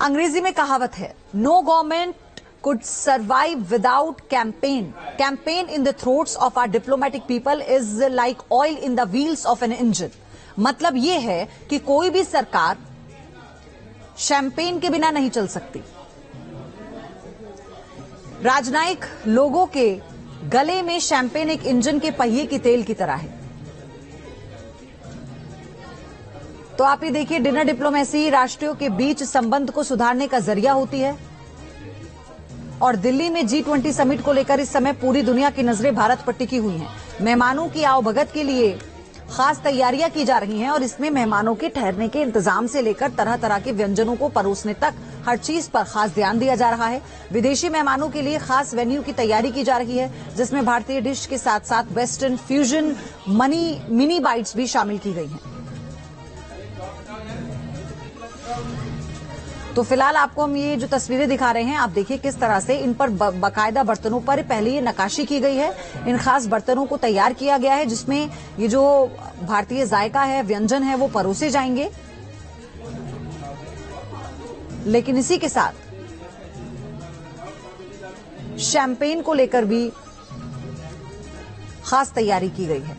अंग्रेजी में कहावत है, no government could survive without campaign. Campaign in the throats of our diplomatic people is like oil in the wheels of an engine. मतलब ये है कि कोई भी सरकार शैंपेन के बिना नहीं चल सकती। राजनयिक लोगों के गले में शैंपेन एक इंजन के पहिए की तेल की तरह है। तो आप ये देखिए, डिनर डिप्लोमेसी राष्ट्रों के बीच संबंध को सुधारने का जरिया होती है और दिल्ली में G20 समिट को लेकर इस समय पूरी दुनिया की नजरें भारत पर टिकी हुई हैं। मेहमानों की आवभगत के लिए खास तैयारियां की जा रही हैं और इसमें मेहमानों के ठहरने के इंतजाम से लेकर तरह तरह के व्यंजनों को परोसने तक हर चीज पर खास ध्यान दिया जा रहा है। विदेशी मेहमानों के लिए खास वेन्यू की तैयारी की जा रही है, जिसमें भारतीय डिश के साथ साथ वेस्टर्न फ्यूजन मिनी बाइट्स भी शामिल की गई हैं। तो फिलहाल आपको हम ये जो तस्वीरें दिखा रहे हैं, आप देखिए किस तरह से इन पर बाकायदा बर्तनों पर पहले ये नक्काशी की गई है। इन खास बर्तनों को तैयार किया गया है जिसमें ये जो भारतीय जायका है, व्यंजन है, वो परोसे जाएंगे। लेकिन इसी के साथ शैंपेन को लेकर भी खास तैयारी की गई है।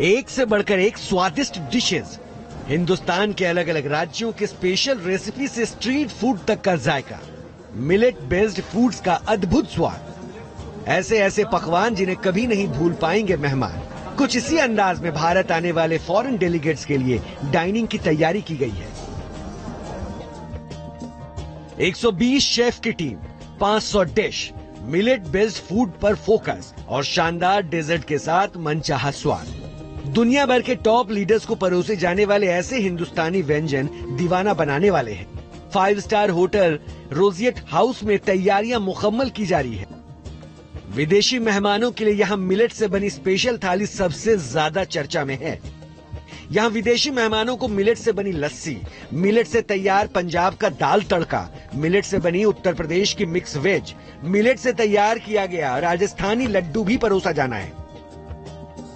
एक से बढ़कर एक स्वादिष्ट डिशेस, हिंदुस्तान के अलग अलग राज्यों के स्पेशल रेसिपी से स्ट्रीट फूड तक का जायका, मिलेट बेस्ड फूड्स का अद्भुत स्वाद, ऐसे ऐसे पकवान जिन्हें कभी नहीं भूल पाएंगे मेहमान। कुछ इसी अंदाज में भारत आने वाले फॉरेन डेलीगेट्स के लिए डाइनिंग की तैयारी की गई है। 120 शेफ की team, 500 dish, millet based food पर फोकस और शानदार डेजर्ट के साथ मनचाहा स्वाद। दुनिया भर के टॉप लीडर्स को परोसे जाने वाले ऐसे हिंदुस्तानी व्यंजन दीवाना बनाने वाले हैं। 5 स्टार होटल रोजियट हाउस में तैयारियां मुकम्मल की जा रही है। विदेशी मेहमानों के लिए यहाँ मिलेट से बनी स्पेशल थाली सबसे ज्यादा चर्चा में है। यहाँ विदेशी मेहमानों को मिलेट से बनी लस्सी, मिलेट से तैयार पंजाब का दाल तड़का, मिलेट से बनी उत्तर प्रदेश की मिक्स वेज, मिलेट से तैयार किया गया राजस्थानी लड्डू भी परोसा जाना है।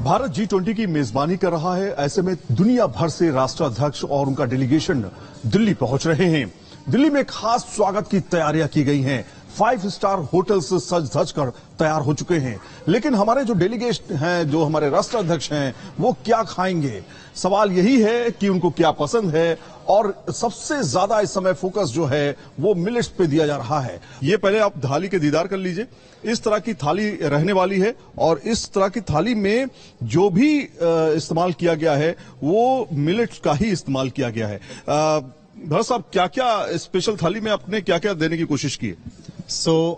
भारत G20 की मेजबानी कर रहा है। ऐसे में दुनिया भर से राष्ट्राध्यक्ष और उनका डेलीगेशन दिल्ली पहुंच रहे हैं। दिल्ली में खास स्वागत की तैयारियां की गई हैं। 5 स्टार होटल्स सज धज कर तैयार हो चुके हैं। लेकिन हमारे जो डेलीगेट हैं, जो हमारे राष्ट्राध्यक्ष हैं, वो क्या खाएंगे? सवाल यही है कि उनको क्या पसंद है और सबसे ज्यादा इस समय फोकस जो है वो मिलेट्स पे दिया जा रहा है। ये पहले आप थाली के दीदार कर लीजिए। इस तरह की थाली रहने वाली है और इस तरह की थाली में जो भी इस्तेमाल किया गया है वो मिलेट्स का ही इस्तेमाल किया गया है। भरत साहब, क्या क्या स्पेशल थाली में आपने क्या क्या देने की कोशिश की है?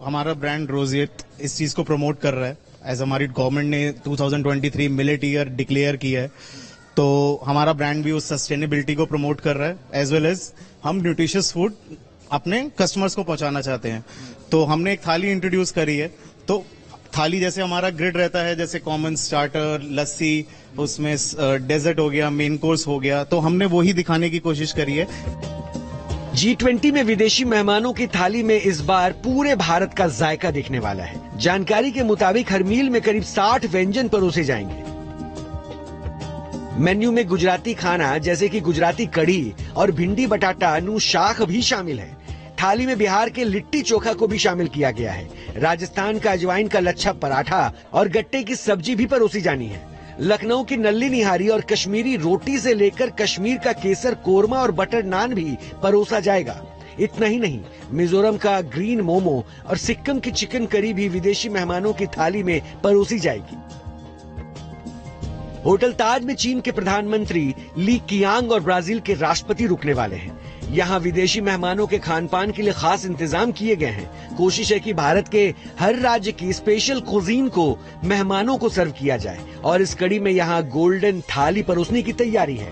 हमारा ब्रांड रोजियट इस चीज को प्रमोट कर रहा है। एज हमारी गवर्नमेंट ने 2023 मिलेट ईयर डिक्लेयर किया है, तो हमारा ब्रांड भी उस सस्टेनेबिलिटी को प्रमोट कर रहा है। एज वेल एज हम न्यूट्रिशियस फूड अपने कस्टमर्स को पहुंचाना चाहते हैं। तो हमने एक थाली इंट्रोड्यूस करी है। तो थाली जैसे हमारा ग्रिड रहता है, जैसे कॉमन स्टार्टर, लस्सी, उसमें डेजर्ट हो गया, मेन कोर्स हो गया, तो हमने वही दिखाने की कोशिश करी है। G20 में विदेशी मेहमानों की थाली में इस बार पूरे भारत का जायका दिखने वाला है। जानकारी के मुताबिक हर मील में करीब 60 व्यंजन परोसे जाएंगे। मेन्यू में गुजराती खाना जैसे कि गुजराती कढ़ी और भिंडी बटाटा नू शाख भी शामिल है। थाली में बिहार के लिट्टी चोखा को भी शामिल किया गया है। राजस्थान का अजवाइन का लच्छा पराठा और गट्टे की सब्जी भी परोसी जानी है। लखनऊ की नल्ली निहारी और कश्मीरी रोटी से लेकर कश्मीर का केसर कोरमा और बटर नान भी परोसा जाएगा। इतना ही नहीं, मिजोरम का ग्रीन मोमो और सिक्किम की चिकन करी भी विदेशी मेहमानों की थाली में परोसी जाएगी। होटल ताज में चीन के प्रधानमंत्री ली कियांग और ब्राजील के राष्ट्रपति रुकने वाले हैं। यहाँ विदेशी मेहमानों के खान पान के लिए खास इंतजाम किए गए हैं। कोशिश है कि भारत के हर राज्य की स्पेशल कुजीन को मेहमानों को सर्व किया जाए और इस कड़ी में यहाँ गोल्डन थाली परोसने की तैयारी है।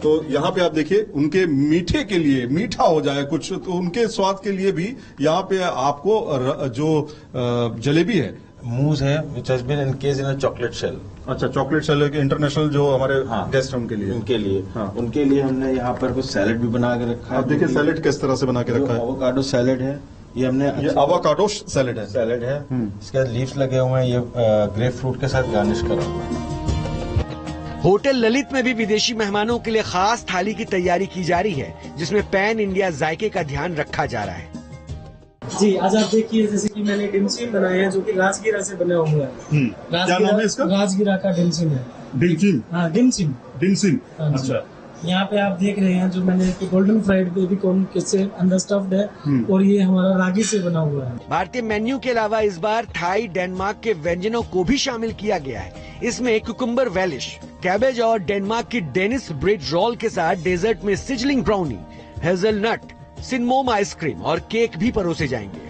तो यहाँ पे आप देखिए, उनके मीठे के लिए मीठा हो जाए कुछ, तो उनके स्वाद के लिए भी यहाँ पे आपको जो जलेबी है, मूज है, which has been encased in a chocolate shell. अच्छा, चॉकलेट सैलेड इंटरनेशनल जो हमारे हाँ, गेस्ट हैं उनके लिए हाँ, उनके लिए हमने यहाँ पर कुछ सैलेड भी बना के रखा है। आप देखिए सैलेड किस तरह से बना के रखा है। एवोकाडो सैलेड है ये हमने ये एवोकाडो सैलेड है। सैलेड है, इसके बाद लीव्स लगे हुए हैं, ये ग्रेप फ्रूट के साथ गार्निश करा हुआ है। होटल ललित में भी विदेशी मेहमानों के लिए खास थाली की तैयारी की जा रही है, जिसमें पैन इंडिया जायके का ध्यान रखा जा रहा है। जी, आज आप देखिए जैसे कि मैंने डिमसिम बनाए हैं जो कि राजगिरा से बना हुआ है। क्या नाम है इसका? राजगिरा का डिमसिम है। डिमसिम। हाँ, डिमसिम। डिमसिम। हाँ जी। अच्छा, यहाँ पे आप देख रहे हैं जो मैंने गोल्डन फ्राइड बेबी कॉर्न से अंदर स्टफ्ड है और ये हमारा रागी से बना हुआ है। भारतीय मेन्यू के अलावा इस बार थाई, डेनमार्क के व्यंजनों को भी शामिल किया गया है। इसमें कुकुम्बर वेलिश, कैबेज और डेनमार्क की डेनिस ब्रेड रोल के साथ डेजर्ट में सिजलिंग ब्राउनी, हेजलनट, सिनमोम आइसक्रीम और केक भी परोसे जाएंगे।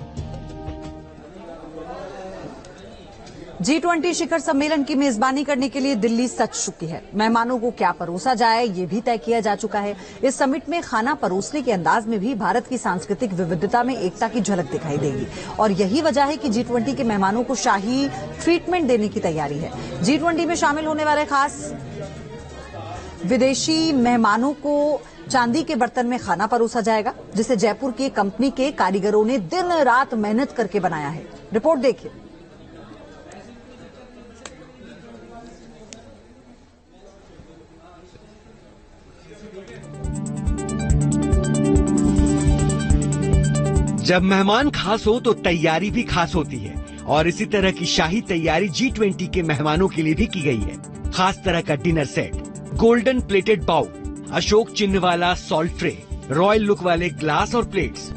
G20 शिखर सम्मेलन की मेजबानी करने के लिए दिल्ली सज चुकी है। मेहमानों को क्या परोसा जाए ये भी तय किया जा चुका है। इस समिट में खाना परोसने के अंदाज में भी भारत की सांस्कृतिक विविधता में एकता की झलक दिखाई देगी और यही वजह है कि G20 के मेहमानों को शाही ट्रीटमेंट देने की तैयारी है। G20 में शामिल होने वाले खास विदेशी मेहमानों को चांदी के बर्तन में खाना परोसा जाएगा, जिसे जयपुर की कंपनी के कारीगरों ने दिन रात मेहनत करके बनाया है। रिपोर्ट देखिए। जब मेहमान खास हो तो तैयारी भी खास होती है और इसी तरह की शाही तैयारी G20 के मेहमानों के लिए भी की गई है। खास तरह का dinner set, golden plated bowl, Ashok चिन्ह वाला सॉल्ट ट्रे, रॉयल लुक वाले ग्लास और प्लेट्स।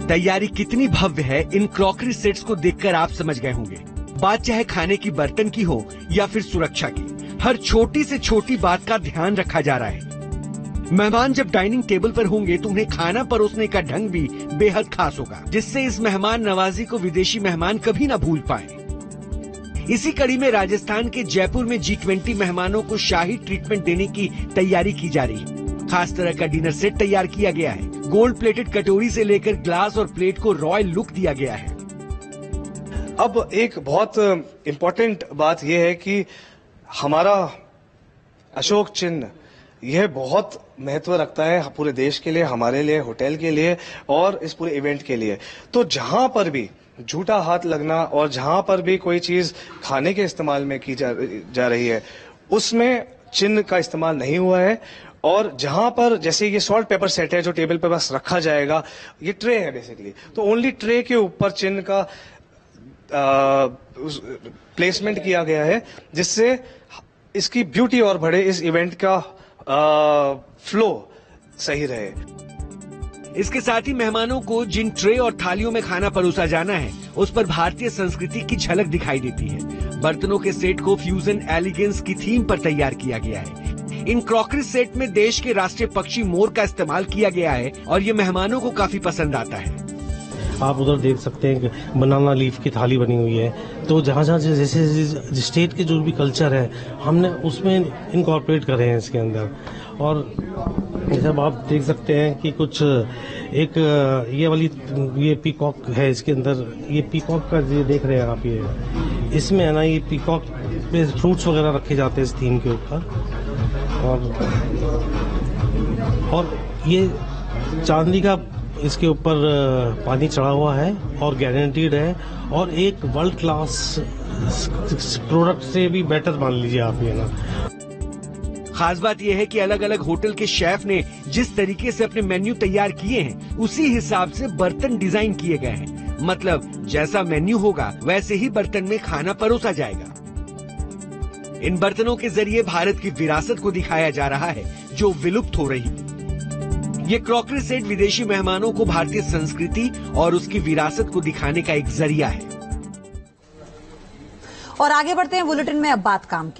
तैयारी कितनी भव्य है इन क्रॉकरी सेट्स को देखकर आप समझ गए होंगे। बात चाहे खाने की बर्तन की हो या फिर सुरक्षा की, हर छोटी से छोटी बात का ध्यान रखा जा रहा है। मेहमान जब डाइनिंग टेबल पर होंगे तो उन्हें खाना परोसने का ढंग भी बेहद खास होगा, जिससे इस मेहमान नवाजी को विदेशी मेहमान कभी न भूल पाए। इसी कड़ी में राजस्थान के जयपुर में G20 मेहमानों को शाही ट्रीटमेंट देने की तैयारी की जा रही है। खास तरह का डिनर सेट तैयार किया गया है। गोल्ड प्लेटेड कटोरी से लेकर ग्लास और प्लेट को रॉयल लुक दिया गया है। अब एक बहुत इम्पोर्टेंट बात यह है कि हमारा अशोक चिन्ह यह बहुत महत्व रखता है पूरे देश के लिए, हमारे लिए, होटल के लिए और इस पूरे इवेंट के लिए। तो जहां पर भी झूठा हाथ लगना और जहां पर भी कोई चीज खाने के इस्तेमाल में की जा रही है उसमें चिन्ह का इस्तेमाल नहीं हुआ है। और जहां पर जैसे ये सॉल्ट पेपर सेट है जो टेबल पे बस रखा जाएगा, ये ट्रे है बेसिकली, तो ओनली ट्रे के ऊपर चिन्ह का प्लेसमेंट किया गया है, जिससे इसकी ब्यूटी और बढ़े, इस इवेंट का फ्लो सही रहे। इसके साथ ही मेहमानों को जिन ट्रे और थालियों में खाना परोसा जाना है उस पर भारतीय संस्कृति की झलक दिखाई देती है। बर्तनों के सेट को फ्यूजन एलिगेंस की थीम पर तैयार किया गया है। इन क्रॉकरी सेट में देश के राष्ट्रीय पक्षी मोर का इस्तेमाल किया गया है और ये मेहमानों को काफी पसंद आता है। आप उधर देख सकते हैं कि बनाना लीफ की थाली बनी हुई है। तो जहाँ जहाँ जैसे स्टेट के जो भी कल्चर है हमने उसमें इनकॉर्पोरेट करे हैं इसके अंदर। और जब आप देख सकते हैं कि कुछ एक ये पीकॉक है इसके अंदर, ये पीकॉक का ये देख रहे हैं आप, ये इसमें है ना, ये पीकॉक पे फ्रूट्स वगैरह रखे जाते हैं इस थीम के ऊपर। और ये चांदी का इसके ऊपर पानी चढ़ा हुआ है और गारंटीड है और एक वर्ल्ड क्लास प्रोडक्ट से भी बेटर मान लीजिए आप ये ना। खास बात यह है कि अलग अलग होटल के शेफ ने जिस तरीके से अपने मेन्यू तैयार किए हैं उसी हिसाब से बर्तन डिजाइन किए गए हैं। मतलब जैसा मेन्यू होगा वैसे ही बर्तन में खाना परोसा जाएगा। इन बर्तनों के जरिए भारत की विरासत को दिखाया जा रहा है जो विलुप्त हो रही है। ये क्रॉकरी सेट विदेशी मेहमानों को भारतीय संस्कृति और उसकी विरासत को दिखाने का एक जरिया है। और आगे बढ़ते हैं बुलेटिन में। अब बात काम की।